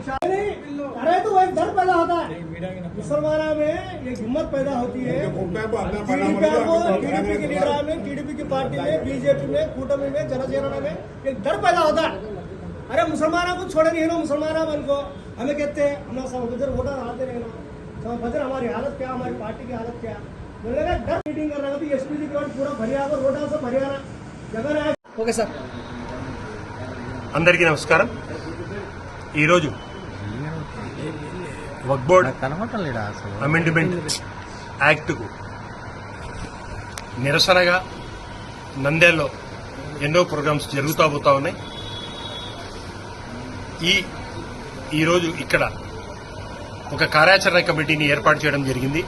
अरे तो वो एक डर पैदा होता है मुसलमाना में, एक हिम्मत पैदा होती है। टीडीपी की लीडर में, टीडीपी की पार्टी में, बीजेपी में, कूटमी में, जनसेना में एक डर पैदा होता है। अरे मुसलमानों को छोड़े नहीं, मुसलमाना मन को हमें कहते हैं हम लोग सब वोटर आते रहे सब बजर, हमारी हालत क्या, हमारी पार्टी की हालत क्या। मुझे लगा डर मीटिंग कर रहा था एसपीजी के बाद पूरा हरियाणा रोडा से हरियाणा जगह है। ఓకే సార్, అందరికీ నమస్కారం. ఈరోజు వక్ఫ్ బోర్డ్ అమెండ్మెంట్ యాక్ట్కు నిరసనగా నంద్యాలలో ఎన్నో ప్రోగ్రామ్స్ జరుగుతూ పోతా ఉన్నాయి. ఈరోజు ఇక్కడ ఒక కార్యాచరణ కమిటీని ఏర్పాటు చేయడం జరిగింది.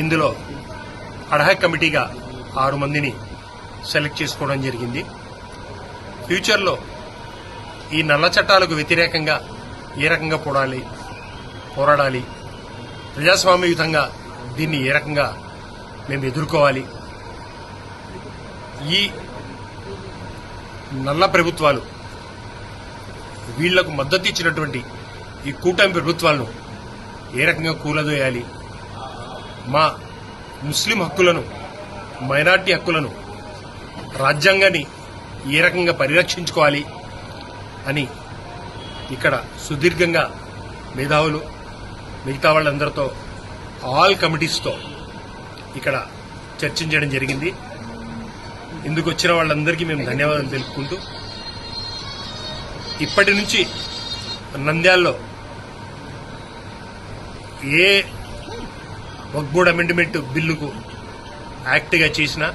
ఇందులో అడ్హాక్ కమిటీగా 6 మందిని సెలెక్ట్ చేసుకోవడం జరిగింది. ఫ్యూచర్లో ఈ నల్ల చట్టాలకు వ్యతిరేకంగా ఏ రకంగా పోరాడాలి, ప్రజాస్వామ్యయుతంగా దీన్ని ఏ రకంగా మేము ఎదుర్కోవాలి, ఈ నల్ల ప్రభుత్వాలు వీళ్లకు మద్దతు ఇచ్చినటువంటి ఈ కూటమి ప్రభుత్వాలను ఏ రకంగా కూలదోయాలి, మా ముస్లిం హక్కులను, మైనార్టీ హక్కులను, రాజ్యాంగాన్ని ఏ రకంగా పరిరక్షించుకోవాలి అని ఇక్కడ సుదీర్ఘంగా మేధావులు, మిగతా వాళ్ళందరితో, ఆల్ కమిటీస్తో ఇక్కడ చర్చించడం జరిగింది. ఇందుకు వచ్చిన వాళ్ళందరికీ మేము ధన్యవాదాలు తెలుపుకుంటూ, ఇప్పటి నుంచి నంద్యాలలో ఏ వక్ఫ్ బోర్డ్ అమెండ్మెంట్ బిల్లుకు యాక్ట్గా చేసినా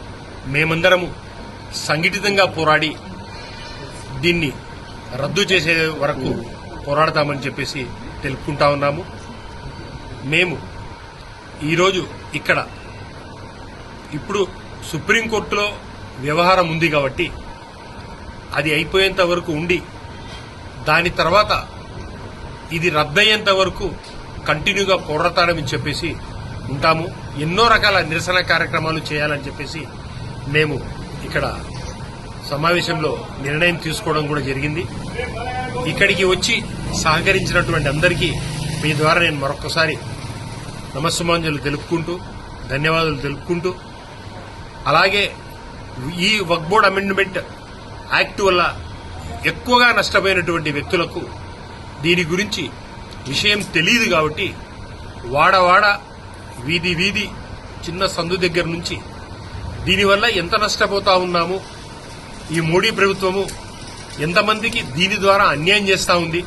మేమందరము సంఘటితంగా పోరాడి దీన్ని రద్దు చేసే వరకు పోరాడతామని చెప్పేసి తెలుపుకుంటా ఉన్నాము. మేము ఈరోజు ఇప్పుడు సుప్రీంకోర్టులో వ్యవహారం ఉంది కాబట్టి అది అయిపోయేంత వరకు ఉండి దాని తర్వాత ఇది రద్దయ్యేంత వరకు కంటిన్యూగా పోరాడతామని చెప్పేసి ఉంటాము. ఎన్నో రకాల నిరసన కార్యక్రమాలు చేయాలని చెప్పేసి మేము ఇక్కడ సమావేశంలో నిర్ణయం తీసుకోవడం కూడా జరిగింది. ఇక్కడికి వచ్చి సహకరించినటువంటి అందరికీ మీ ద్వారా నేను మరొకసారి నమస్సుమాంజలు తెలుపుకుంటూ, ధన్యవాదాలు తెలుపుకుంటూ, అలాగే ఈ వక్ఫ్ బోర్డ్ అమెండ్మెంట్ యాక్ట్ వల్ల ఎక్కువగా నష్టపోయినటువంటి వ్యక్తులకు దీని గురించి విషయం తెలియదు కాబట్టి వాడవాడ, వీధి వీధి, చిన్న సందు దగ్గర నుంచి దీనివల్ల ఎంత నష్టపోతా ఉన్నాము, ఈ మోడీ ప్రభుత్వము ఎంతమందికి దీని ద్వారా అన్యాయం చేస్తా ఉంది,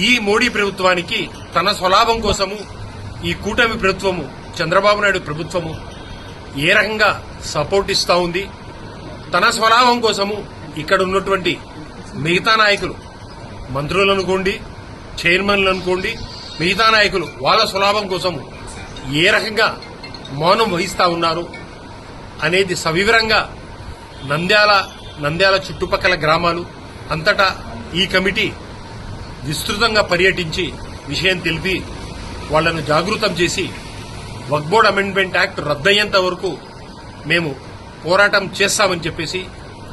ఈ మోడీ ప్రభుత్వానికి తన స్వలాభం కోసము ఈ కూటమి ప్రభుత్వము, చంద్రబాబు నాయుడు ప్రభుత్వము ఏ రకంగా సపోర్ట్ ఇస్తా ఉంది, తన స్వలాభం కోసము ఇక్కడ ఉన్నటువంటి మిగతా నాయకులు, మంత్రులు అనుకోండి, చైర్మన్లు అనుకోండి, మిగతా నాయకులు వాళ్ళ స్వలాభం కోసము ఏ రకంగా మౌనం వహిస్తా ఉన్నారు అనేది సవివరంగా నంద్యాల చుట్టుపక్కల గ్రామాలు అంతటా ఈ కమిటీ విస్తృతంగా పర్యటించి విషయం తెలిపి వాళ్లను జాగృతం చేసి వక్ఫ్ బోర్డ్ అమెండ్మెంట్ యాక్ట్ రద్దయ్యేంత వరకు మేము పోరాటం చేస్తామని చెప్పేసి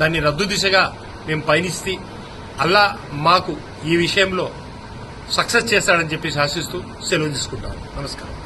దాన్ని రద్దు దిశగా మేము పయనిస్తే అల్లా మాకు ఈ విషయంలో సక్సెస్ చేస్తాడని చెప్పేసి ఆశిస్తూ సెలవు తీసుకుంటాం. నమస్కారం.